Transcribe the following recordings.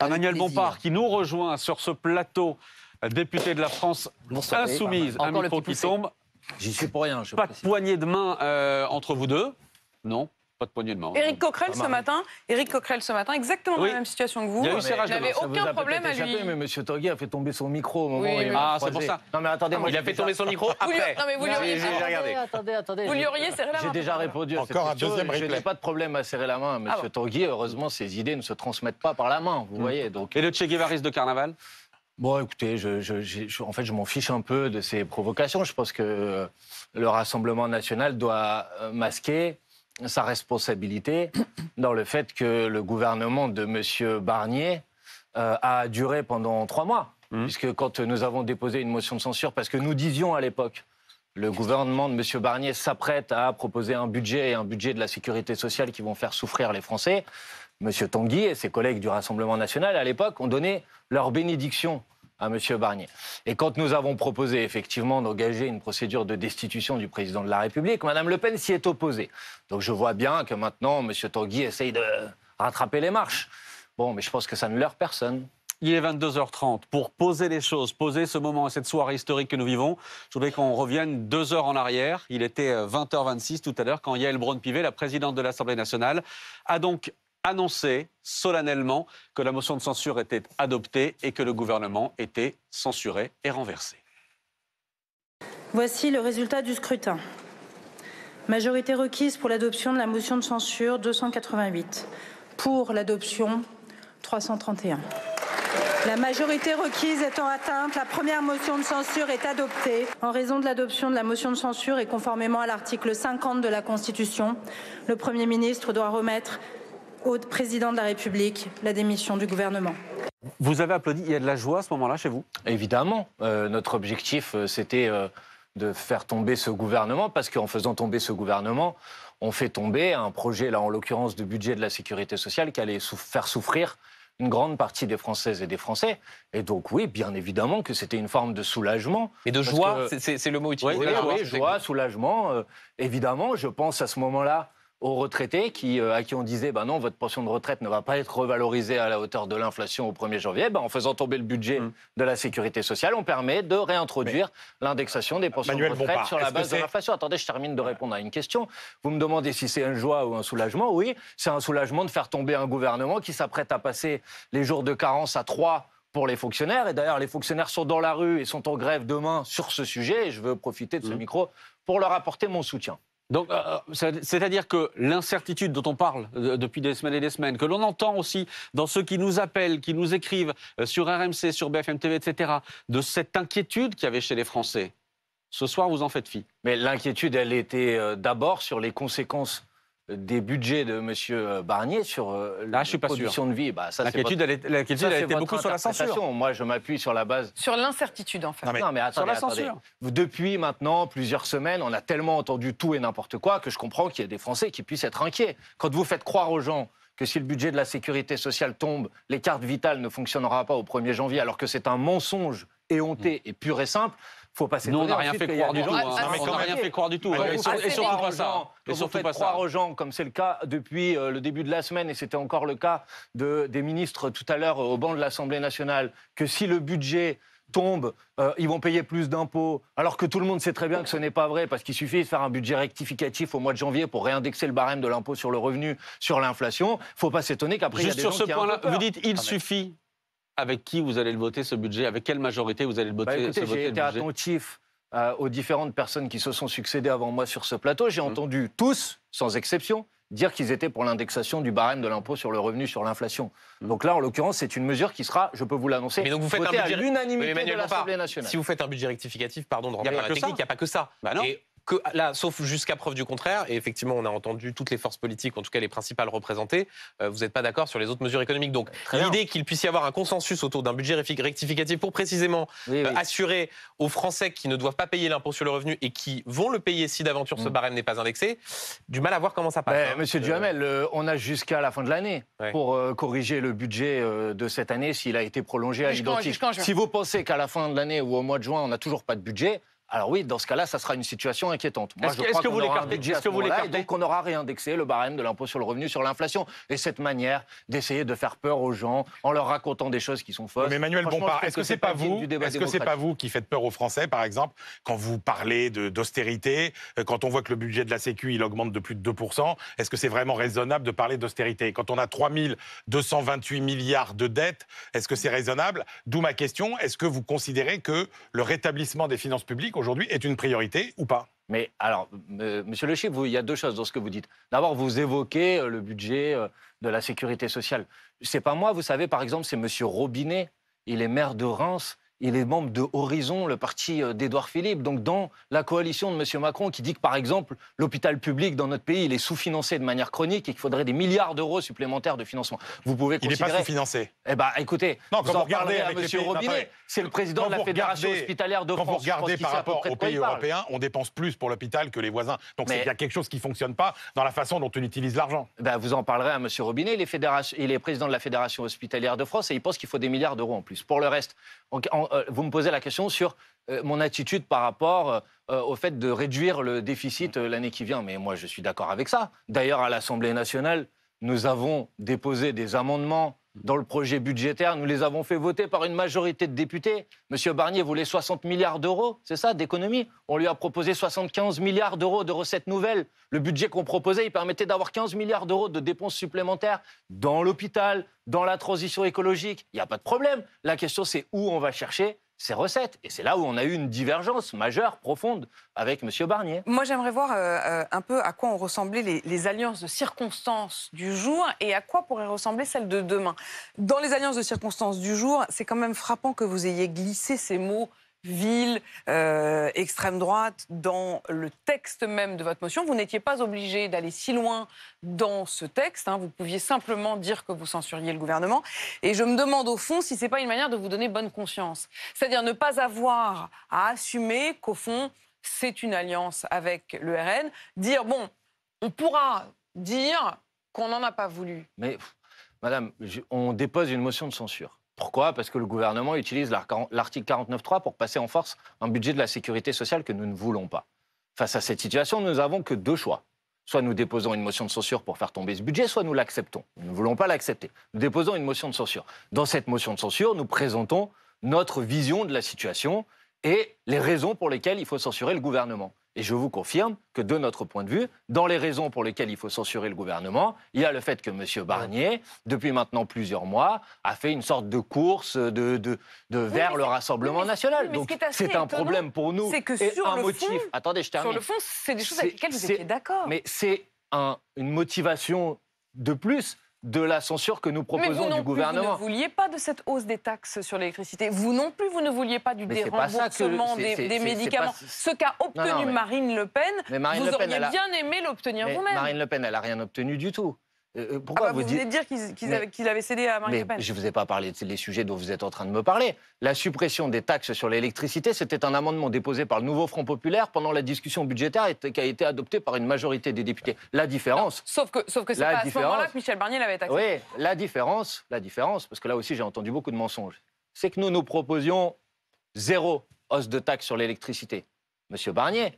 Emmanuel Bompard qui nous rejoint sur ce plateau, député de la France Insoumise, un micro qui tombe. J'y suis pour rien. Pas de poignée de main entre vous deux. Non, pas de poignée de main. Éric Coquerel ce matin, exactement dans la même situation que vous. Il y a eu serrage de main. Il n'avait aucun problème à lui. Mais M. Tanguy a fait tomber son micro au moment où il m'a c'est pour ça. Non mais attendez, moi il a fait tomber son micro après. Non mais vous lui auriez Attendez. Vous lui auriez serré la main. J'ai déjà répondu à cette question. Je n'ai pas de problème à serrer la main à M. Tanguy. Heureusement, ses idées ne se transmettent pas par la main, vous voyez. Donc. Et le Che Guevariste de Carnaval? Bon, écoutez, en fait, je m'en fiche un peu de ces provocations. Je pense que le Rassemblement national doit masquer sa responsabilité dans le fait que le gouvernement de M. Barnier a duré pendant 3 mois. Puisque quand nous avons déposé une motion de censure, parce que nous disions à l'époque, le gouvernement de M. Barnier s'apprête à proposer un budget de la sécurité sociale qui vont faire souffrir les Français. M. Tanguy et ses collègues du Rassemblement national, à l'époque, ont donné leur bénédiction à M. Barnier. Et quand nous avons proposé effectivement d'engager une procédure de destitution du président de la République, Mme Le Pen s'y est opposée. Donc je vois bien que maintenant, M. Tanguy essaye de rattraper les marches. Bon, mais je pense que ça ne leurre personne. Il est 22h30. Pour poser les choses, poser ce moment et cette soirée historique que nous vivons, je voudrais qu'on revienne 2 heures en arrière. Il était 20h26 tout à l'heure quand Yaël Braun-Pivet, la présidente de l'Assemblée nationale, a donc annoncé solennellement que la motion de censure était adoptée et que le gouvernement était censuré et renversé. Voici le résultat du scrutin. Majorité requise pour l'adoption de la motion de censure 288. Pour l'adoption 331. La majorité requise étant atteinte, la première motion de censure est adoptée. En raison de l'adoption de la motion de censure et conformément à l'article 50 de la Constitution, le Premier ministre doit remettre au président de la République la démission du gouvernement. Vous avez applaudi, il y a de la joie à ce moment-là chez vous? Évidemment. Notre objectif, c'était de faire tomber ce gouvernement, parce qu'en faisant tomber ce gouvernement, on fait tomber un projet, là en l'occurrence, de budget de la sécurité sociale qui allait faire souffrir une grande partie des Françaises et des Français. Et donc oui, bien évidemment que c'était une forme de soulagement. Et de joie, c'est le mot utilisé. Oui, joie, soulagement. Évidemment, je pense à ce moment-là aux retraités à qui on disait non, votre pension de retraite ne va pas être revalorisée à la hauteur de l'inflation au 1er janvier. En faisant tomber le budget de la sécurité sociale, on permet de réintroduire l'indexation des pensions de retraite sur la base de l'inflation. Attendez, je termine de répondre à une question. Vous me demandez si c'est une joie ou un soulagement. Oui, c'est un soulagement de faire tomber un gouvernement qui s'apprête à passer les jours de carence à 3 pour les fonctionnaires. Et d'ailleurs, les fonctionnaires sont dans la rue et sont en grève demain sur ce sujet. Et je veux profiter de ce micro pour leur apporter mon soutien. Donc, c'est-à-dire que l'incertitude dont on parle depuis des semaines et des semaines, que l'on entend aussi dans ceux qui nous appellent, qui nous écrivent sur RMC, sur BFM TV, etc., de cette inquiétude qu'il y avait chez les Français, ce soir, vous en faites fi. Mais l'inquiétude, elle était d'abord sur les conséquences des budgets de M. Barnier sur la production de vie. L'inquiétude, elle était beaucoup sur la censure. Moi, je m'appuie sur la base... Sur l'incertitude, en fait. Non, mais attendez, sur la censure. Depuis maintenant plusieurs semaines, on a tellement entendu tout et n'importe quoi que je comprends qu'il y a des Français qui puissent être inquiets. Quand vous faites croire aux gens que si le budget de la sécurité sociale tombe, les cartes vitales ne fonctionneront pas au 1er janvier, alors que c'est un mensonge éhonté et pur et simple, faut pas s'étonner. Nous, on n'a rien fait croire du tout. On n'a rien fait croire du tout. Et surtout pas ça. Et surtout pas croire aux gens, comme c'est le cas depuis le début de la semaine, et c'était encore le cas des ministres tout à l'heure au banc de l'Assemblée nationale, que si le budget tombe, ils vont payer plus d'impôts, alors que tout le monde sait très bien que ce n'est pas vrai, parce qu'il suffit de faire un budget rectificatif au mois de janvier pour réindexer le barème de l'impôt sur le revenu sur l'inflation. Il ne faut pas s'étonner qu'après, il y a des gens qui... Juste sur ce point-là, vous dites il suffit. Avec qui vous allez le voter, ce budget? Avec quelle majorité vous allez le voter? Écoutez, j'ai été attentif aux différentes personnes qui se sont succédées avant moi sur ce plateau. J'ai entendu tous, sans exception, dire qu'ils étaient pour l'indexation du barème de l'impôt sur le revenu sur l'inflation. Donc là, en l'occurrence, c'est une mesure qui sera, je peux vous l'annoncer, votée à l'unanimité de l'Assemblée nationale. Si vous faites un budget rectificatif, pardon de rentrer dans la technique, il n'y a pas que ça. Non. Là, sauf jusqu'à preuve du contraire, et effectivement, on a entendu toutes les forces politiques, en tout cas les principales représentées, vous n'êtes pas d'accord sur les autres mesures économiques. Donc, l'idée qu'il puisse y avoir un consensus autour d'un budget rectificatif pour précisément assurer aux Français qui ne doivent pas payer l'impôt sur le revenu et qui vont le payer si d'aventure ce barème n'est pas indexé, du mal à voir comment ça passe. Monsieur Duhamel, on a jusqu'à la fin de l'année pour corriger le budget de cette année s'il a été prolongé à l'identique. Si vous pensez qu'à la fin de l'année ou au mois de juin, on n'a toujours pas de budget, Alors oui, dans ce cas-là, ça sera une situation inquiétante. Moi, je Est-ce crois que qu'on vous aura un l'écartez? budget à Est-ce ce que vous moment-là, et l'écartez? donc on n'aura réindexé le barème de l'impôt sur le revenu sur l'inflation. Et cette manière d'essayer de faire peur aux gens en leur racontant des choses qui sont fausses. Mais Emmanuel franchement, Bompard, je trouve est-ce que c'est pas digne vous, du débat est-ce que c'est pas démocratique. vous qui faites peur aux Français, par exemple, quand vous parlez d'austérité, quand on voit que le budget de la Sécu il augmente de plus de 2%, est-ce que c'est vraiment raisonnable de parler d'austérité? Quand on a 3 228 milliards de dettes, est-ce que c'est raisonnable? D'où ma question, est-ce que vous considérez que le rétablissement des finances publiques aujourd'hui est une priorité ou pas? Mais alors, Monsieur Le Chypre, il y a deux choses dans ce que vous dites. D'abord, vous évoquez le budget de la sécurité sociale. C'est pas moi, vous savez, par exemple, c'est Monsieur Robinet. Il est maire de Reims. Il est membre de Horizon, le parti d'Édouard Philippe. Donc, dans la coalition de M. Macron, qui dit que, par exemple, l'hôpital public dans notre pays, il est sous-financé de manière chronique et qu'il faudrait des milliards d'euros supplémentaires de financement. Vous pouvez Il n'est considérer... pas sous-financé. Eh bien, écoutez, Non, vous quand en vous regardez parlerez à avec les M. pays- Robinet. Attendez. C'est le président Quand de la vous Fédération regardez- hospitalière de Quand France. vous regardez par rapport aux pays européens, européens, on dépense plus pour l'hôpital que les voisins. Donc c'est Mais- qu'il y a quelque chose qui ne fonctionne pas dans la façon dont on utilise l'argent. Ben, vous en parlerez à M. Robinet, il est président de la Fédération hospitalière de France et il pense qu'il faut des milliards d'euros en plus. Pour le reste, vous me posez la question sur mon attitude par rapport au fait de réduire le déficit l'année qui vient. Mais moi, je suis d'accord avec ça. D'ailleurs, à l'Assemblée nationale, nous avons déposé des amendements dans le projet budgétaire. Nous les avons fait voter par une majorité de députés. M. Barnier voulait 60 milliards d'euros, c'est ça, d'économie. On lui a proposé 75 milliards d'euros de recettes nouvelles. Le budget qu'on proposait, il permettait d'avoir 15 milliards d'euros de dépenses supplémentaires dans l'hôpital, dans la transition écologique. Il n'y a pas de problème. La question, c'est où on va chercher ces recettes. Et c'est là où on a eu une divergence majeure, profonde, avec M. Barnier. Moi, j'aimerais voir un peu à quoi ont ressemblé les alliances de circonstances du jour et à quoi pourrait ressembler celles de demain. Dans les alliances de circonstances du jour, c'est quand même frappant que vous ayez glissé ces mots ville, extrême droite, dans le texte même de votre motion. Vous n'étiez pas obligé d'aller si loin dans ce texte. Vous pouviez simplement dire que vous censuriez le gouvernement. Et je me demande au fond si ce n'est pas une manière de vous donner bonne conscience. C'est-à-dire ne pas avoir à assumer qu'au fond, c'est une alliance avec le RN. Dire, bon, on pourra dire qu'on n'en a pas voulu. Mais, madame, on dépose une motion de censure. Pourquoi? Parce que le gouvernement utilise l'article 49.3 pour passer en force un budget de la sécurité sociale que nous ne voulons pas. Face à cette situation, nous n'avons que deux choix. Soit nous déposons une motion de censure pour faire tomber ce budget, soit nous l'acceptons. Nous ne voulons pas l'accepter. Nous déposons une motion de censure. Dans cette motion de censure, nous présentons notre vision de la situation et les raisons pour lesquelles il faut censurer le gouvernement. Et je vous confirme que de notre point de vue, dans les raisons pour lesquelles il faut censurer le gouvernement, il y a le fait que M. Barnier, depuis maintenant plusieurs mois, a fait une sorte de course vers le Rassemblement national. Donc c'est un problème pour nous. C'est que et sur un le motif. fond, Attendez, je termine. sur le fond, c'est des choses avec lesquelles vous étiez d'accord. Mais c'est une motivation de plus de la censure que nous proposons du gouvernement. Vous ne vouliez pas de cette hausse des taxes sur l'électricité. Vous non plus, vous ne vouliez pas du déremboursement des médicaments. Ce qu'a obtenu Marine Le Pen, vous auriez bien aimé l'obtenir vous-même. Marine Le Pen, elle n'a rien obtenu du tout. Pourquoi vous venez de dire qu'ils avaient cédé à Marine Le Pen. Je ne vous ai pas parlé des sujets dont vous êtes en train de me parler. La suppression des taxes sur l'électricité, c'était un amendement déposé par le Nouveau Front Populaire pendant la discussion budgétaire et qui a été adopté par une majorité des députés. La différence... Non, sauf que c'est pas à ce moment-là que Michel Barnier l'avait taxé. Oui, la différence, parce que là aussi j'ai entendu beaucoup de mensonges, c'est que nous proposions 0 hausse de taxes sur l'électricité. Monsieur Barnier...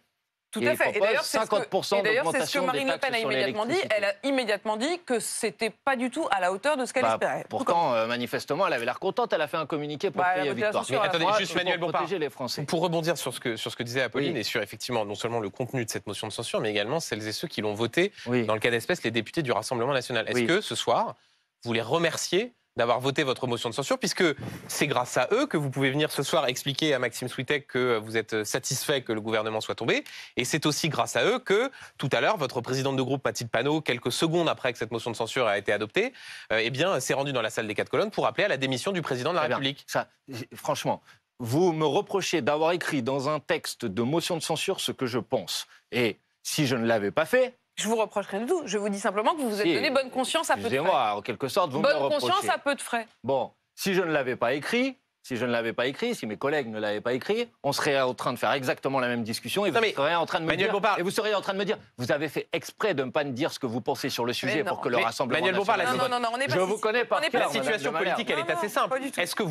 Tout à fait. Et d'ailleurs, c'est ce que Marine Le Pen a immédiatement dit. Elle a immédiatement dit que c'était pas du tout à la hauteur de ce qu'elle espérait. Pourtant, manifestement, elle avait l'air contente. Elle a fait un communiqué pour crier victoire. Mais attendez, juste Emmanuel Bompard, les Français. Pour rebondir sur ce que disait Apolline et sur effectivement non seulement le contenu de cette motion de censure, mais également celles et ceux qui l'ont voté, dans le cas d'espèce, les députés du Rassemblement national. Est-ce que ce soir, vous les remerciez d'avoir voté votre motion de censure, puisque c'est grâce à eux que vous pouvez venir ce soir expliquer à Maxime Switek que vous êtes satisfait que le gouvernement soit tombé, et c'est aussi grâce à eux que, tout à l'heure, votre présidente de groupe, Mathilde Panot, quelques secondes après que cette motion de censure a été adoptée, s'est rendue dans la salle des 4 colonnes pour appeler à la démission du président de la République. Franchement, vous me reprochez d'avoir écrit dans un texte de motion de censure ce que je pense. Et si je ne l'avais pas fait... Je vous reproche rien du tout. Je vous dis simplement que vous vous êtes donné bonne conscience à peu de frais. Excusez-moi, en quelque sorte, vous me le reprochez. Bonne conscience à peu de frais. Bon, si je ne l'avais pas écrit, si je ne l'avais pas écrit, si mes collègues ne l'avaient pas écrit, on serait en train de faire exactement la même discussion et vous seriez en train de me dire, vous avez fait exprès de ne pas me dire ce que vous pensez sur le sujet pour que le Rassemblement national... Non, on n'est pas Je vous connais pas. La situation politique, elle est assez simple. Est-ce que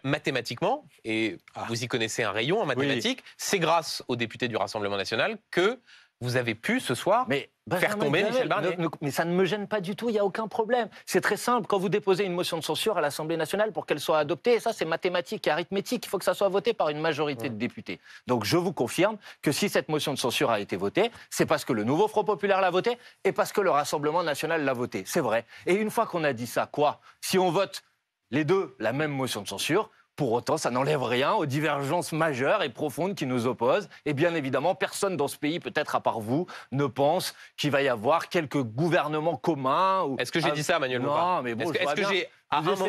mathématiquement, et vous y connaissez un rayon en mathématiques, c'est grâce aux députés du Rassemblement national que vous avez pu ce soir faire tomber Michel Barnier. Mais ça ne me gêne pas du tout, il n'y a aucun problème. C'est très simple, quand vous déposez une motion de censure à l'Assemblée nationale pour qu'elle soit adoptée, ça c'est mathématique et arithmétique, il faut que ça soit voté par une majorité de députés. Donc je vous confirme que si cette motion de censure a été votée, c'est parce que le nouveau Front populaire l'a votée et parce que le Rassemblement national l'a votée. C'est vrai. Et une fois qu'on a dit ça, si on vote les deux la même motion de censure, pour autant, ça n'enlève rien aux divergences majeures et profondes qui nous opposent. Et bien évidemment, personne dans ce pays, peut-être à part vous, ne pense qu'il va y avoir quelques gouvernements communs. Est-ce que j'ai dit ça, Manuel Bompard? Non, mais bon, est-ce que j'ai, à un moment,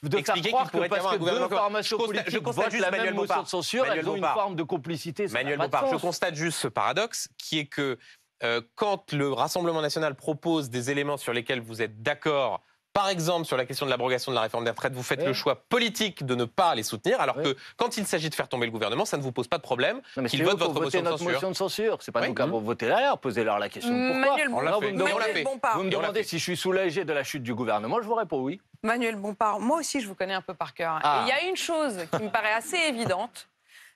de faire croire que parce que deux formations je politiques constate votent juste la même motion de censure, elles ont une forme de complicité. Manuel Bompard, je constate juste ce paradoxe qui est que quand le Rassemblement national propose des éléments sur lesquels vous êtes d'accord, par exemple, sur la question de l'abrogation de la réforme des retraites, vous faites le choix politique de ne pas les soutenir, alors que quand il s'agit de faire tomber le gouvernement, ça ne vous pose pas de problème qu'ils votent votre motion de censure. C'est pas nous qui avons voté là, posez-leur la question pourquoi. Vous me demandez si je suis soulagé de la chute du gouvernement, je vous réponds oui. Manuel Bompard, moi aussi je vous connais un peu par cœur. Il y a une chose qui me paraît assez évidente,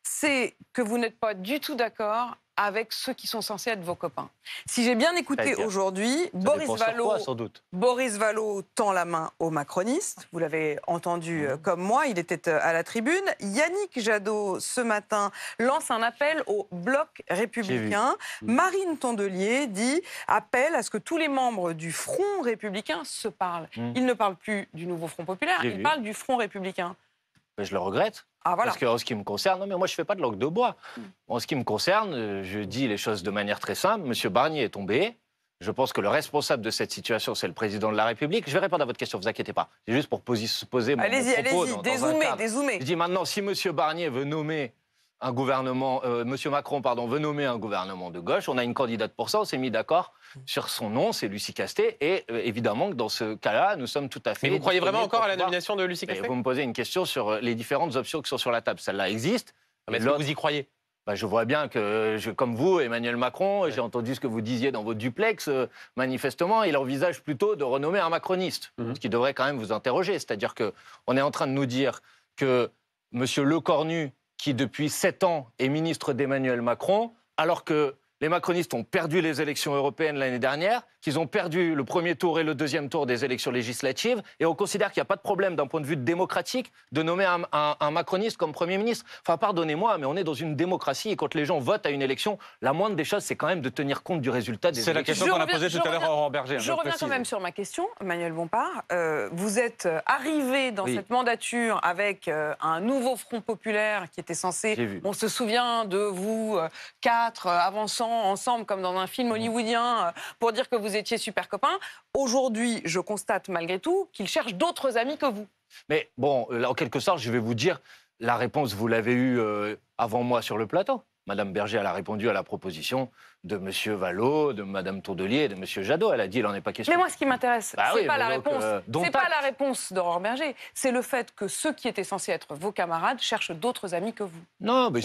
c'est que vous n'êtes pas du tout d'accord avec ceux qui sont censés être vos copains. Si j'ai bien écouté aujourd'hui, Boris Vallaud tend la main aux macronistes. Vous l'avez entendu comme moi, il était à la tribune. Yannick Jadot, ce matin, lance un appel au bloc républicain. Marine Tondelier appelle à ce que tous les membres du Front républicain se parlent. Il ne parle plus du nouveau Front populaire, il parle du Front républicain. Je le regrette. Parce qu'en ce qui me concerne, non mais moi je ne fais pas de langue de bois. En ce qui me concerne, je dis les choses de manière très simple. Monsieur Barnier est tombé. Je pense que le responsable de cette situation, c'est le président de la République. Je vais répondre à votre question, ne vous inquiétez pas. C'est juste pour poser mon propos dézoomez. Je dis maintenant, si monsieur Barnier veut nommer un gouvernement, monsieur Macron, veut nommer un gouvernement de gauche, on a une candidate pour ça, on s'est mis d'accord sur son nom, c'est Lucie Castet, et évidemment que dans ce cas-là, nous sommes tout à fait... Mais vous croyez vraiment encore à la nomination de Lucie Castet? Vous me posez une question sur les différentes options qui sont sur la table. Celle-là existe. Mais est-ce que vous y croyez? Je vois bien que, comme vous, Emmanuel Macron, j'ai entendu ce que vous disiez dans votre duplex, manifestement, il envisage plutôt de renommer un macroniste, ce qui devrait quand même vous interroger. C'est-à-dire qu'on est en train de nous dire que M. Lecornu, qui depuis 7 ans est ministre d'Emmanuel Macron, alors que les macronistes ont perdu les élections européennes l'année dernière, qu'ils ont perdu le premier tour et le deuxième tour des élections législatives, et on considère qu'il n'y a pas de problème d'un point de vue démocratique de nommer un macroniste comme Premier ministre. Enfin, pardonnez-moi, mais on est dans une démocratie, et quand les gens votent à une élection, la moindre des choses, c'est quand même de tenir compte du résultat des élections. C'est la question qu'on a posée tout à l'heure à Aurore Bergé. Je reviens quand même sur ma question, Manuel Bompard. Vous êtes arrivé dans cette mandature avec un nouveau Front populaire qui était censé... On se souvient de vous, 4 avançant ensemble comme dans un film hollywoodien pour dire que vous étiez super copains. Aujourd'hui, je constate malgré tout qu'il cherche d'autres amis que vous. Mais bon, en quelque sorte, je vais vous dire, la réponse, vous l'avez eue avant moi sur le plateau. Madame Berger, elle a répondu à la proposition de M. Vallaud, de Mme Tondelier et de M. Jadot. Elle a dit, il n'en est pas question. Mais moi, ce qui m'intéresse, c'est pas la réponse. C'est pas la réponse d'Aurore Bergé. C'est le fait que ceux qui étaient censés être vos camarades cherchent d'autres amis que vous. Non, mais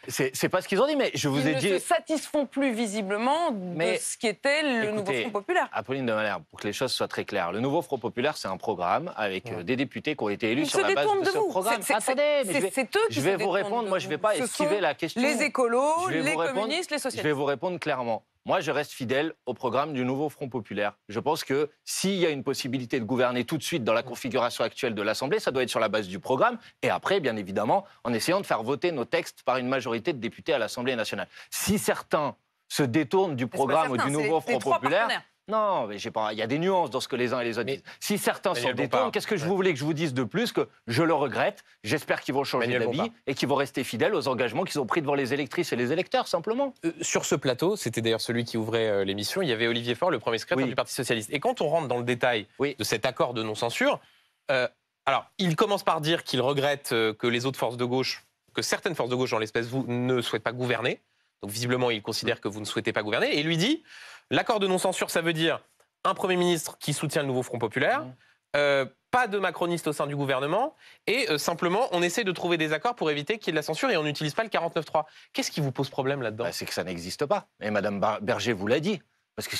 c'est pas ce qu'ils ont dit. Mais je vous ai dit. Ils ne se satisfont plus visiblement de ce qui était le nouveau Front populaire. Apolline de Malherbe, pour que les choses soient très claires, le nouveau Front populaire, c'est un programme avec des députés qui ont été élus sur la base de ce programme. Attendez, mais je vais vous répondre. Moi, je ne vais pas esquiver la question. Les écolos, les communistes, les socialistes. Je vais vous répondre clairement. Moi, je reste fidèle au programme du nouveau Front populaire. Je pense que s'il y a une possibilité de gouverner tout de suite dans la configuration actuelle de l'Assemblée, ça doit être sur la base du programme. Et après, bien évidemment, en essayant de faire voter nos textes par une majorité de députés à l'Assemblée nationale. Si certains se détournent du programme du nouveau Front populaire... Non, mais il y a des nuances dans ce que les uns et les autres disent. Si certains s'en détournent, qu'est-ce que vous voulez que je vous dise de plus que je le regrette, j'espère qu'ils vont changer d'avis et qu'ils vont rester fidèles aux engagements qu'ils ont pris devant les électrices et les électeurs, simplement. Sur ce plateau, c'était d'ailleurs celui qui ouvrait l'émission, il y avait Olivier Faure, le premier secrétaire du Parti socialiste. Et quand on rentre dans le détail de cet accord de non-censure, alors, il commence par dire qu'il regrette que les autres forces de gauche, que certaines forces de gauche, en l'espèce vous, ne souhaitent pas gouverner. Donc visiblement, il considère que vous ne souhaitez pas gouverner. Et il lui dit, l'accord de non-censure, ça veut dire un Premier ministre qui soutient le nouveau Front populaire, pas de macronistes au sein du gouvernement, et simplement, on essaie de trouver des accords pour éviter qu'il y ait de la censure, et on n'utilise pas le 49.3. Qu'est-ce qui vous pose problème là-dedans? C'est que ça n'existe pas. Et Mme Berger vous l'a dit. Parce que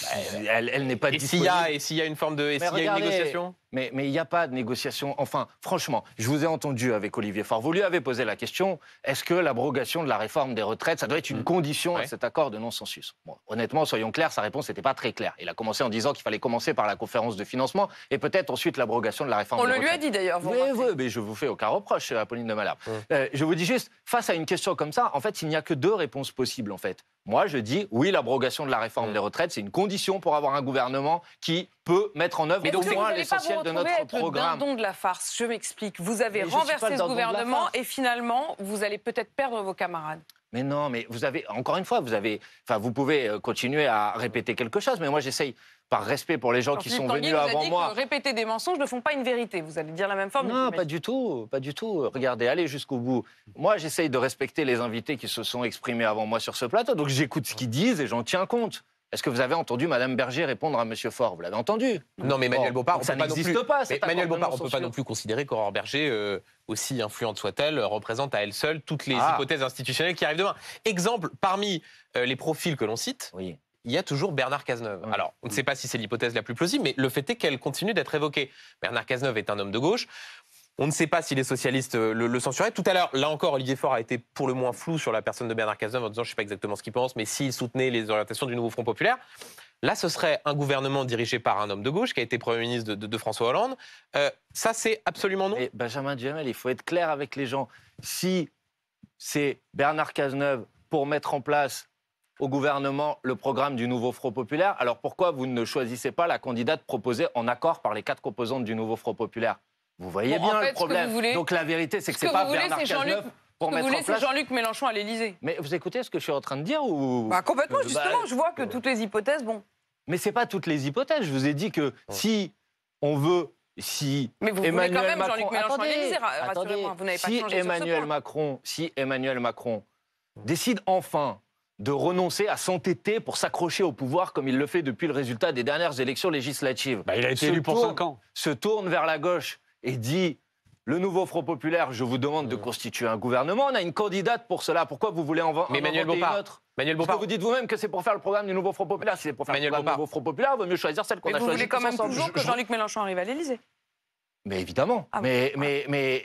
elle n'est pas disponible. Et s'il y a une forme de... Et s'il y a une négociation? Mais il n'y a pas de négociation. Enfin, franchement, je vous ai entendu avec Olivier Faure. Vous lui avez posé la question, est-ce que l'abrogation de la réforme des retraites, ça doit être une condition à cet accord de non-census? Bon, honnêtement, soyons clairs, sa réponse n'était pas très claire. Il a commencé en disant qu'il fallait commencer par la conférence de financement et peut-être ensuite l'abrogation de la réforme des retraites. On le lui a dit d'ailleurs. Mais je vous fais aucun reproche, Apolline de Malherbe. Je vous dis juste, face à une question comme ça, en fait, il n'y a que deux réponses possibles, en fait. Moi, je dis, oui, l'abrogation de la réforme des retraites, c'est une condition pour avoir un gouvernement qui peut mettre en œuvre au moins l'essentiel de notre programme. Le dindon de la farce, je m'explique. Vous avez renversé ce gouvernement et finalement, vous allez peut-être perdre vos camarades. Mais non, mais vous avez, encore une fois, vous pouvez continuer à répéter quelque chose, mais moi j'essaye, par respect pour les gens qui sont venus avant moi. Répéter des mensonges ne font pas une vérité. Vous allez dire la même forme. Non, pas du tout, pas du tout. Regardez, allez jusqu'au bout. Moi, j'essaye de respecter les invités qui se sont exprimés avant moi sur ce plateau, donc j'écoute ce qu'ils disent et j'en tiens compte. Est-ce que vous avez entendu Mme Berger répondre à M. Faure? Vous l'avez entendu? Non, mais Manuel Bompard, ça n'existe pas. Manuel Bompard, on ne peut pas non plus considérer qu'Aurore Berger, aussi influente soit-elle, représente à elle seule toutes les hypothèses institutionnelles qui arrivent demain. Exemple, parmi les profils que l'on cite, il y a toujours Bernard Cazeneuve. Alors, on ne sait pas si c'est l'hypothèse la plus plausible, mais le fait est qu'elle continue d'être évoquée. Bernard Cazeneuve est un homme de gauche. On ne sait pas si les socialistes le censuraient. Tout à l'heure, là encore, Olivier Faure a été pour le moins flou sur la personne de Bernard Cazeneuve en disant je ne sais pas exactement ce qu'il pense, mais s'il soutenait les orientations du nouveau Front populaire. Là, ce serait un gouvernement dirigé par un homme de gauche qui a été Premier ministre de François Hollande. Ça, c'est absolument non. Et Benjamin Duhamel, il faut être clair avec les gens. Si c'est Bernard Cazeneuve pour mettre en place au gouvernement le programme du nouveau Front populaire, alors pourquoi vous ne choisissez pas la candidate proposée en accord par les 4 composantes du nouveau Front populaire? Vous voyez bien le problème. Donc la vérité, c'est que c'est pas Bernard Cazeneuve pour mettre en place. C'est Jean-Luc Mélenchon à l'Élysée. Mais vous écoutez ce que je suis en train de dire ou... Complètement, justement. Je vois que toutes les hypothèses, Mais c'est pas toutes les hypothèses. Je vous ai dit que si on veut, mais vous Emmanuel voulez quand même Macron, Jean-Luc Mélenchon à l'Élysée, rassurez-moi. Vous n'avez pas changé si Emmanuel Macron décide enfin de renoncer à s'entêter pour s'accrocher au pouvoir comme il le fait depuis le résultat des dernières élections législatives. Il a été élu pour 5 ans. Se tourne vers la gauche et dit le nouveau Front populaire, je vous demande de constituer un gouvernement. On a une candidate pour cela. Pourquoi vous voulez en inventer une autre? Manuel Parce que vous dites vous-même que c'est pour faire le programme du nouveau Front populaire. Si c'est pour faire le programme du nouveau Front populaire, il vaut mieux choisir celle qu'on a choisie. Mais vous voulez quand même toujours que Jean-Luc Mélenchon arrive à l'Élysée? Mais évidemment. Mais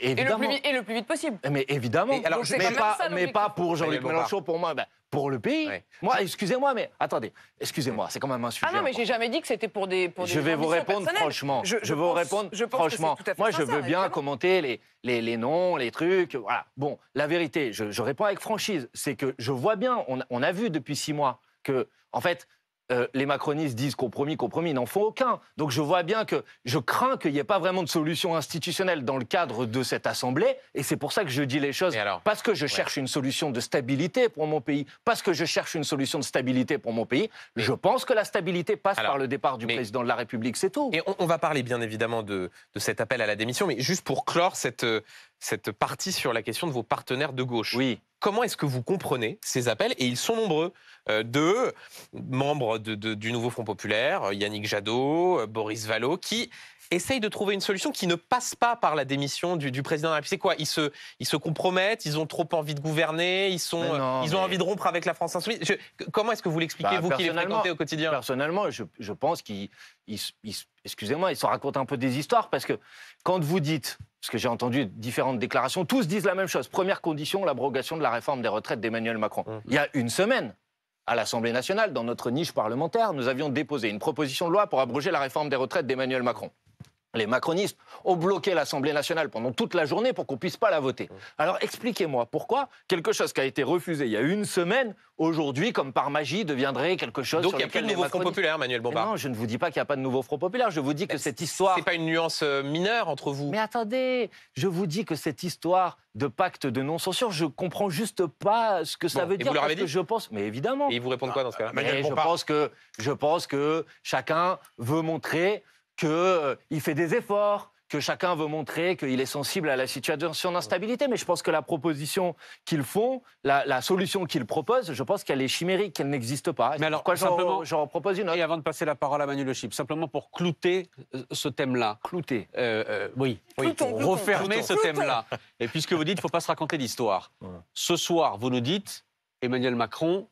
évidemment. Et le plus vite possible. Mais évidemment. Et alors, mais pas pour Jean-Luc Mélenchon, pour moi. Pour le pays. Oui. Moi, excusez-moi, mais attendez. Excusez-moi, c'est quand même un sujet. Ah non, mais j'ai jamais dit que c'était pour des. Je vais vous répondre franchement. Je vais vous répondre franchement. Moi, je veux bien commenter les noms, les trucs. Voilà. Bon, la vérité, je réponds avec franchise. C'est que je vois bien, on a vu depuis 6 mois que, en fait, les macronistes disent compromis, ils n'en font aucun. Donc je vois bien que je crains qu'il n'y ait pas vraiment de solution institutionnelle dans le cadre de cette Assemblée. Et c'est pour ça que je dis les choses. Parce que je cherche une solution de stabilité pour mon pays. Je pense que la stabilité passe par le départ du président de la République, c'est tout. Et on va parler bien évidemment de cet appel à la démission. Mais juste pour clore cette partie sur la question de vos partenaires de gauche. Oui. Comment est-ce que vous comprenez ces appels? Et ils sont nombreux, de membres du nouveau Front populaire, Yannick Jadot, Boris Vallaud, qui essayent de trouver une solution qui ne passe pas par la démission du président de la République. C'est quoi? Ils se compromettent, ils ont trop envie de gouverner, ils ont envie de rompre avec la France insoumise. Comment est-ce que vous l'expliquez, vous qui les fréquentez au quotidien? Personnellement, je pense qu'ils excusez-moi, ils se racontent un peu des histoires, parce que quand vous dites, parce que j'ai entendu différentes déclarations, tous disent la même chose. Première condition, l'abrogation de la réforme des retraites d'Emmanuel Macron. Il y a une semaine, à l'Assemblée nationale, dans notre niche parlementaire, nous avions déposé une proposition de loi pour abroger la réforme des retraites d'Emmanuel Macron. Les macronistes ont bloqué l'Assemblée nationale pendant toute la journée pour qu'on ne puisse pas la voter. Alors expliquez-moi pourquoi quelque chose qui a été refusé il y a une semaine, aujourd'hui, comme par magie, deviendrait quelque chose. Donc il n'y a plus de nouveau Front populaire, Manuel Bompard. Non, je ne vous dis pas qu'il n'y a pas de nouveau Front populaire. Je vous dis que cette histoire. C'est pas une nuance mineure entre vous. Mais attendez, je vous dis que cette histoire de pacte de non-censure, je comprends juste pas ce que ça veut dire. Vous leur avez dit? Je pense, mais évidemment. Et ils vous répondent quoi dans ce cas-là? Je pense que chacun veut montrer qu'il fait des efforts, que chacun veut montrer qu'il est sensible à la situation d'instabilité. Mais je pense que la proposition qu'ils font, la solution qu'ils proposent, je pense qu'elle est chimérique, qu'elle n'existe pas. Mais alors, pourquoi simplement, j'en propose une autre? Et avant de passer la parole à Manu Le Chip, simplement pour clouter ce thème-là. Clouter. Oui, Cloutons, pour refermer ce Cloutons. thème-là. Et puisque vous dites qu'il ne faut pas se raconter d'histoire, ce soir, vous nous dites, Emmanuel Macron,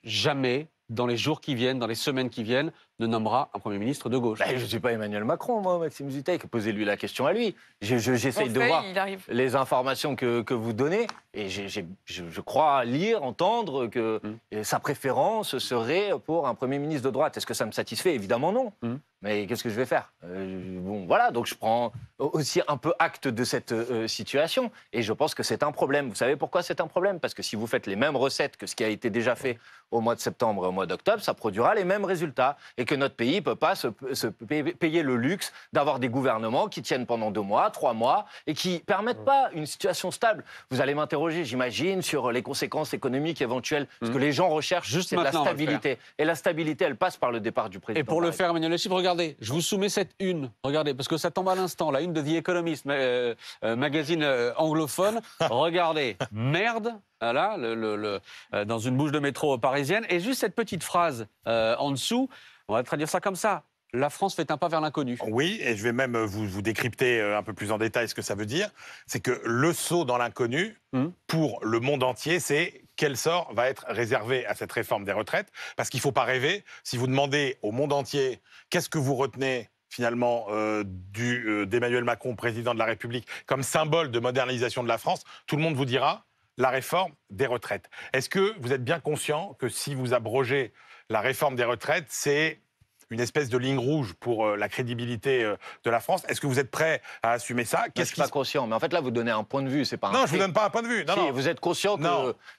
jamais, dans les jours qui viennent, dans les semaines qui viennent, ne nommera un Premier ministre de gauche. Je ne suis pas Emmanuel Macron, moi, Maxime Zutek. Posez-lui la question à lui. J'essaye de voir il arrive. les informations que vous donnez. Et je crois lire, entendre que sa préférence serait pour un Premier ministre de droite. Est-ce que ça me satisfait? Évidemment non. Mais qu'est-ce que je vais faire? Bon, voilà, donc je prends aussi un peu acte de cette situation. Et je pense que c'est un problème. Vous savez pourquoi c'est un problème? Parce que si vous faites les mêmes recettes que ce qui a été déjà fait au mois de septembre et au mois d'octobre, ça produira les mêmes résultats. Et que notre pays ne peut pas se payer le luxe d'avoir des gouvernements qui tiennent pendant 2 mois, 3 mois, et qui ne permettent pas une situation stable. Vous allez m'interroger, j'imagine, sur les conséquences économiques éventuelles. Ce que les gens recherchent, c'est de la stabilité. Et la stabilité, elle passe par le départ du président. Et pour le faire, Emmanuel Le Chip, regardez, je vous soumets cette une. Regardez, parce que ça tombe à l'instant, la une de The Economist, magazine anglophone. Regardez, merde. Voilà, dans une bouche de métro parisienne. Et juste cette petite phrase en dessous, on va traduire ça comme ça. La France fait un pas vers l'inconnu. Oui, et je vais même vous décrypter un peu plus en détail ce que ça veut dire. C'est que le saut dans l'inconnu, pour le monde entier, c'est quel sort va être réservé à cette réforme des retraites. Parce qu'il ne faut pas rêver. Si vous demandez au monde entier qu'est-ce que vous retenez finalement d'Emmanuel Macron, président de la République, comme symbole de modernisation de la France, tout le monde vous dira la réforme des retraites. Est-ce que vous êtes bien conscient que si vous abrogez la réforme des retraites, c'est une espèce de ligne rouge pour la crédibilité de la France? Est-ce que vous êtes prêt à assumer ça? Je ne suis pas conscient, mais en fait là vous donnez un point de vue, c'est pas un Non, fait. je ne vous donne pas un point de vue. Non, si, non. vous êtes conscient que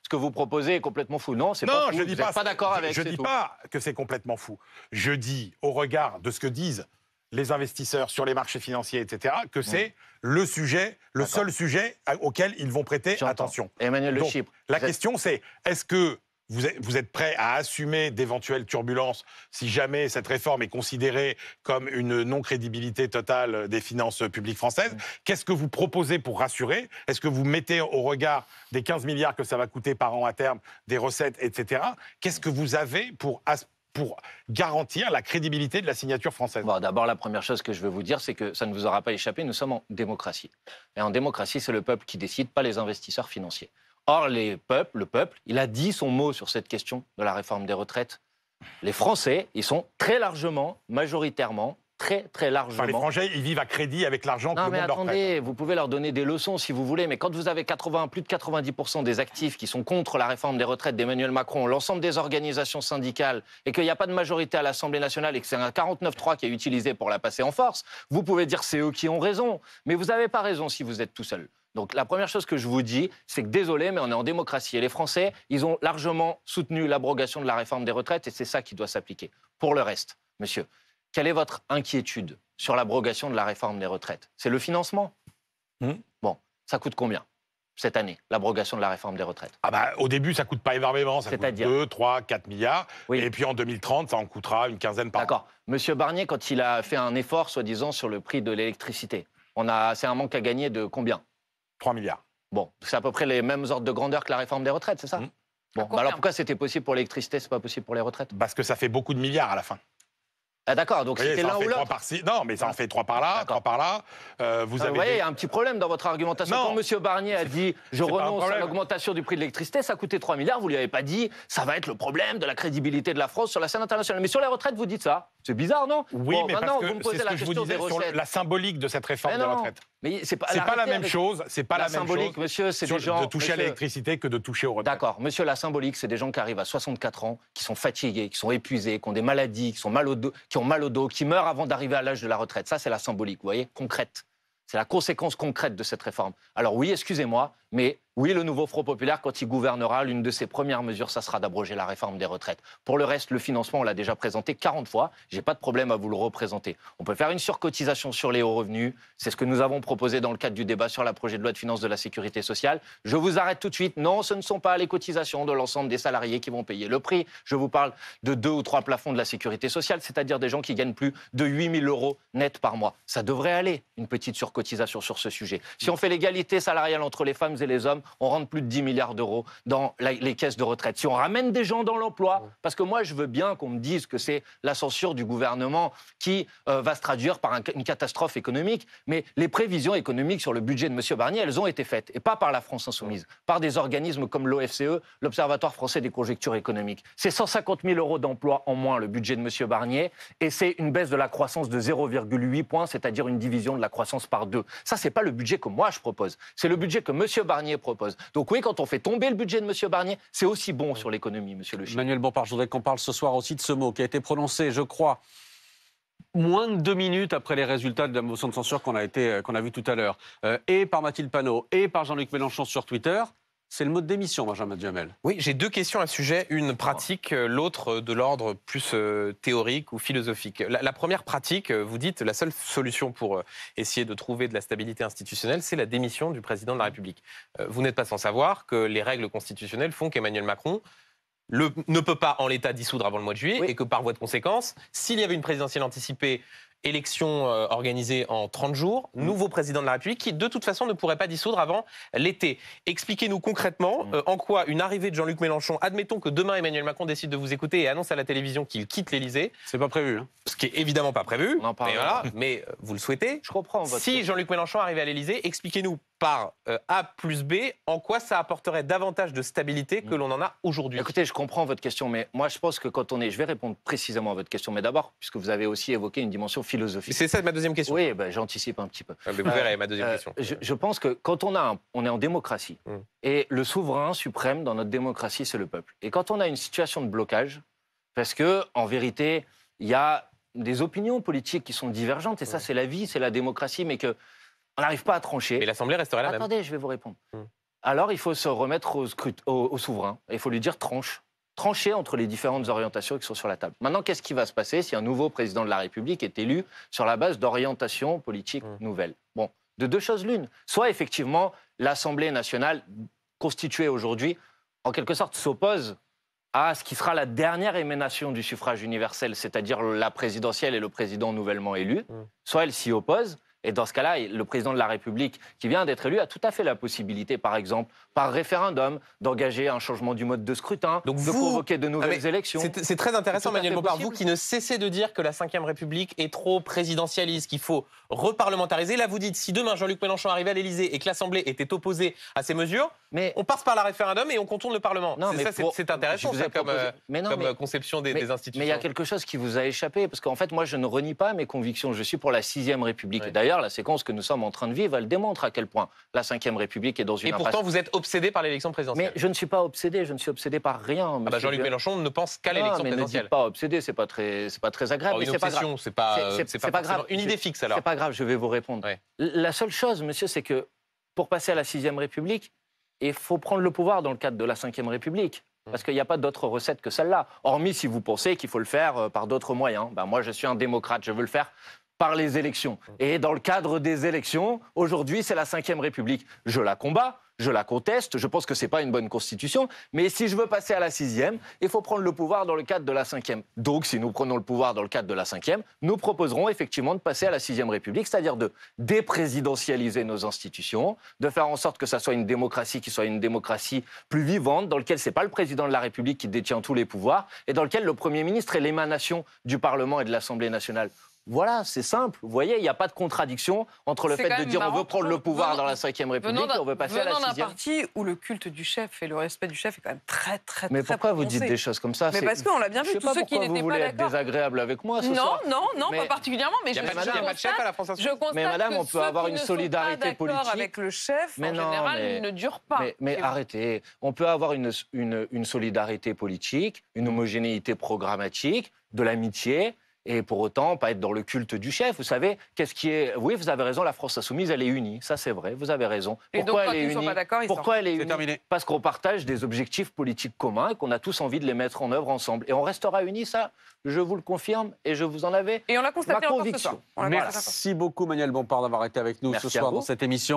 ce que vous proposez est complètement fou. Non, c'est pas fou. Je dis vous n'êtes pas d'accord avec. Je ne dis pas que c'est complètement fou. Je dis, au regard de ce que disent les investisseurs sur les marchés financiers, etc., que c'est le sujet, le seul sujet auquel ils vont prêter attention. Emmanuel Le Chip. La question, c'est est-ce que vous êtes prêt à assumer d'éventuelles turbulences si jamais cette réforme est considérée comme une non-crédibilité totale des finances publiques françaises? Qu'est-ce que vous proposez pour rassurer? Est-ce que vous mettez au regard des 15 milliards que ça va coûter par an à terme, des recettes, etc., qu'est-ce que vous avez pour garantir la crédibilité de la signature française? Bon, d'abord, la première chose que je veux vous dire, c'est que ça ne vous aura pas échappé, nous sommes en démocratie. Et en démocratie, c'est le peuple qui décide, pas les investisseurs financiers. Or, le peuple, il a dit son mot sur cette question de la réforme des retraites. Les Français, ils sont très largement, majoritairement, très largement... Enfin, les Français, ils vivent à crédit avec l'argent que le monde leur prête. Non, mais attendez, vous pouvez leur donner des leçons si vous voulez, mais quand vous avez plus de 90% des actifs qui sont contre la réforme des retraites d'Emmanuel Macron, l'ensemble des organisations syndicales, et qu'il n'y a pas de majorité à l'Assemblée nationale et que c'est un 49-3 qui est utilisé pour la passer en force, vous pouvez dire c'est eux qui ont raison. Mais vous n'avez pas raison si vous êtes tout seul. Donc la première chose que je vous dis, c'est que désolé, mais on est en démocratie. Et les Français, ils ont largement soutenu l'abrogation de la réforme des retraites et c'est ça qui doit s'appliquer. Pour le reste, monsieur, quelle est votre inquiétude sur l'abrogation de la réforme des retraites? C'est le financement? Bon, ça coûte combien cette année, l'abrogation de la réforme des retraites? Au début, ça ne coûte pas énormément, ça coûte 2, 3, 4 milliards. Oui. Et puis en 2030, ça en coûtera une quinzaine par an. D'accord. Monsieur Barnier, quand il a fait un effort, soi-disant, sur le prix de l'électricité, c'est un manque à gagner de combien? 3 milliards. Bon, c'est à peu près les mêmes ordres de grandeur que la réforme des retraites, c'est ça? Bon, alors pourquoi c'était possible pour l'électricité, c'est pas possible pour les retraites? Parce que ça fait beaucoup de milliards à la fin. Ah d'accord, donc c'était l'un ou l'autre. Non, mais ça en fait 3 par là, 3 par là. Vous voyez, il y a un petit problème dans votre argumentation. Non. Quand M. Barnier a dit « je renonce à l'augmentation du prix de l'électricité », ça coûtait 3 milliards, vous ne lui avez pas dit « ça va être le problème de la crédibilité de la France sur la scène internationale ». Mais sur les retraites, vous dites ça. C'est bizarre, non? Oui, mais maintenant, parce vous me que posez c'est ce la que je vous question des disais sur recettes. la symbolique de cette réforme des retraites. Mais c'est pas la même chose. C'est pas la même symbolique, chose. monsieur, c'est des gens de toucher à l'électricité que de toucher aux retraites. D'accord, monsieur, la symbolique, c'est des gens qui arrivent à 64 ans, qui sont fatigués, qui sont épuisés, qui ont des maladies, qui ont mal au dos, qui meurent avant d'arriver à l'âge de la retraite. Ça, c'est la symbolique, vous voyez, concrète. C'est la conséquence concrète de cette réforme. Alors oui, excusez-moi, mais Oui, le nouveau Front populaire, quand il gouvernera, l'une de ses premières mesures, ça sera d'abroger la réforme des retraites. Pour le reste, le financement, on l'a déjà présenté 40 fois. J'ai pas de problème à vous le représenter. On peut faire une surcotisation sur les hauts revenus. C'est ce que nous avons proposé dans le cadre du débat sur la projet de loi de finances de la sécurité sociale. Je vous arrête tout de suite. Non, ce ne sont pas les cotisations de l'ensemble des salariés qui vont payer le prix. Je vous parle de 2 ou 3 plafonds de la sécurité sociale, c'est-à-dire des gens qui gagnent plus de 8 000 € net par mois. Ça devrait aller, une petite surcotisation sur ce sujet. Si on fait l'égalité salariale entre les femmes et les hommes, on rentre plus de 10 milliards d'euros dans les caisses de retraite. Si on ramène des gens dans l'emploi, parce que moi je veux bien qu'on me dise que c'est la censure du gouvernement qui va se traduire par une catastrophe économique, mais les prévisions économiques sur le budget de M. Barnier, elles ont été faites, et pas par la France Insoumise, par des organismes comme l'OFCE, l'Observatoire français des conjonctures économiques. C'est 150 000 € d'emplois en moins le budget de M. Barnier, et c'est une baisse de la croissance de 0,8 points, c'est-à-dire une division de la croissance par 2. Ça, c'est pas le budget que moi je propose, c'est le budget que M. Barnier propose. Donc oui, quand on fait tomber le budget de M. Barnier, c'est aussi bon sur l'économie, monsieur le chef. Emmanuel Bompard, je voudrais qu'on parle ce soir aussi de ce mot qui a été prononcé, je crois, moins de 2 minutes après les résultats de la motion de censure qu'on a vu tout à l'heure, et par Mathilde Panot, et par Jean-Luc Mélenchon sur Twitter. C'est le mot de démission, Benjamin Duhamel. Oui, j'ai 2 questions à ce sujet, une pratique, l'autre de l'ordre plus théorique ou philosophique. La première pratique, vous dites, la seule solution pour essayer de trouver de la stabilité institutionnelle, c'est la démission du président de la République. Vous n'êtes pas sans savoir que les règles constitutionnelles font qu'Emmanuel Macron ne peut pas en l'état dissoudre avant le mois de juillet, et que par voie de conséquence, s'il y avait une présidentielle anticipée, élection organisée en 30 jours, nouveau président de la République qui, de toute façon, ne pourrait pas dissoudre avant l'été. Expliquez-nous concrètement en quoi une arrivée de Jean-Luc Mélenchon, admettons que demain Emmanuel Macron décide de vous écouter et annonce à la télévision qu'il quitte l'Élysée. C'est pas prévu. Hein. Ce qui est évidemment pas prévu, On en parlera. mais, voilà, mais vous le souhaitez. Je comprends votre Si Jean-Luc Mélenchon arrivait à l'Élysée, expliquez-nous par A plus B en quoi ça apporterait davantage de stabilité que l'on en a aujourd'hui. Écoutez, je comprends votre question, mais moi je pense que quand on est... Je vais répondre précisément à votre question, mais d'abord, puisque vous avez aussi évoqué une dimension philosophique. C'est ça ma deuxième question. Oui, ben, j'anticipe un petit peu. Mais vous verrez ma deuxième question. Je pense que quand on est en démocratie, et le souverain suprême dans notre démocratie, c'est le peuple. Et quand on a une situation de blocage, parce que en vérité, il y a des opinions politiques qui sont divergentes, et ça c'est la vie, c'est la démocratie, mais que on n'arrive pas à trancher. Mais l'Assemblée resterait la même. Attendez, je vais vous répondre. Alors il faut se remettre au souverain, et il faut lui dire trancher entre les différentes orientations qui sont sur la table. Maintenant, qu'est-ce qui va se passer si un nouveau président de la République est élu sur la base d'orientations politiques nouvelles? Bon, de 2 choses l'une. Soit effectivement, l'Assemblée nationale constituée aujourd'hui, en quelque sorte, s'oppose à ce qui sera la dernière émanation du suffrage universel, c'est-à-dire la présidentielle et le président nouvellement élu. Soit elle s'y oppose. Et dans ce cas-là, le président de la République qui vient d'être élu a tout à fait la possibilité, par exemple, par référendum, d'engager un changement du mode de scrutin, de convoquer de nouvelles élections. C'est très intéressant, Emmanuel Bompard, vous qui ne cessez de dire que la Ve République est trop présidentialiste, qu'il faut reparlementariser. Là, vous dites, si demain Jean-Luc Mélenchon arrivait à l'Élysée et que l'Assemblée était opposée à ces mesures, on passe par la référendum et on contourne le Parlement. C'est intéressant ça, comme conception des institutions. Mais il y a quelque chose qui vous a échappé, parce qu'en fait, moi, je ne renie pas mes convictions. Je suis pour la 6e République. D'ailleurs, la séquence que nous sommes en train de vivre, elle démontre à quel point la 5e République est dans une impasse. Et pourtant, vous êtes obsédé par l'élection présidentielle. Mais je ne suis pas obsédé, je ne suis obsédé par rien. Jean-Luc Mélenchon ne pense qu'à l'élection présidentielle. Ne dites pas obsédé, c'est pas très agréable. Une obsession, c'est pas grave. Une idée fixe alors. C'est pas grave, je vais vous répondre. La seule chose, monsieur, c'est que pour passer à la 6e République, il faut prendre le pouvoir dans le cadre de la 5e République. Parce qu'il n'y a pas d'autre recette que celle-là. Hormis si vous pensez qu'il faut le faire par d'autres moyens. Moi, je suis un démocrate, je veux le faire par les élections. Et dans le cadre des élections, aujourd'hui, c'est la 5e République. Je la combats, je la conteste, je pense que ce n'est pas une bonne constitution, mais si je veux passer à la 6e, il faut prendre le pouvoir dans le cadre de la 5e. Donc, si nous prenons le pouvoir dans le cadre de la 5e, nous proposerons effectivement de passer à la 6e République, c'est-à-dire de déprésidentialiser nos institutions, de faire en sorte que ça soit une démocratie qui soit une démocratie plus vivante, dans laquelle ce n'est pas le président de la République qui détient tous les pouvoirs, et dans lequel le Premier ministre est l'émanation du Parlement et de l'Assemblée nationale. Voilà, c'est simple. Vous voyez, il n'y a pas de contradiction entre le fait de dire on veut prendre le pouvoir dans la 5e République et on veut passer à la 6e. Venant d'un parti où le culte du chef et le respect du chef est quand même très Mais pourquoi vous dites des choses comme ça? Mais parce qu'on l'a bien vu, tous ceux qui n'étaient pas d'accord. Vous voulez être désagréable avec moi ce soir? Non, pas particulièrement. Mais il n'y a pas de chef à la France Insoumise. Mais madame, on peut avoir une solidarité politique. Avec le chef, en général, ne dure pas. Mais arrêtez. On peut avoir une solidarité politique, une homogénéité programmatique, de l'amitié. Et pour autant, pas être dans le culte du chef. Vous savez, qu'est-ce qui est... Oui, vous avez raison, la France insoumise, elle est unie. Ça, c'est vrai, vous avez raison. Et donc, quand ils ne sont pas d'accord, ils Pourquoi elle est C'est unie? terminé. Parce qu'on partage des objectifs politiques communs et qu'on a tous envie de les mettre en œuvre ensemble. Et on restera unis, ça, je vous le confirme, et je vous en avais Et on l'a constaté ma encore ce conviction. soir. On l'a constaté encore. Merci beaucoup, Manuel Bompard, d'avoir été avec nous Merci ce à soir vous. dans cette émission.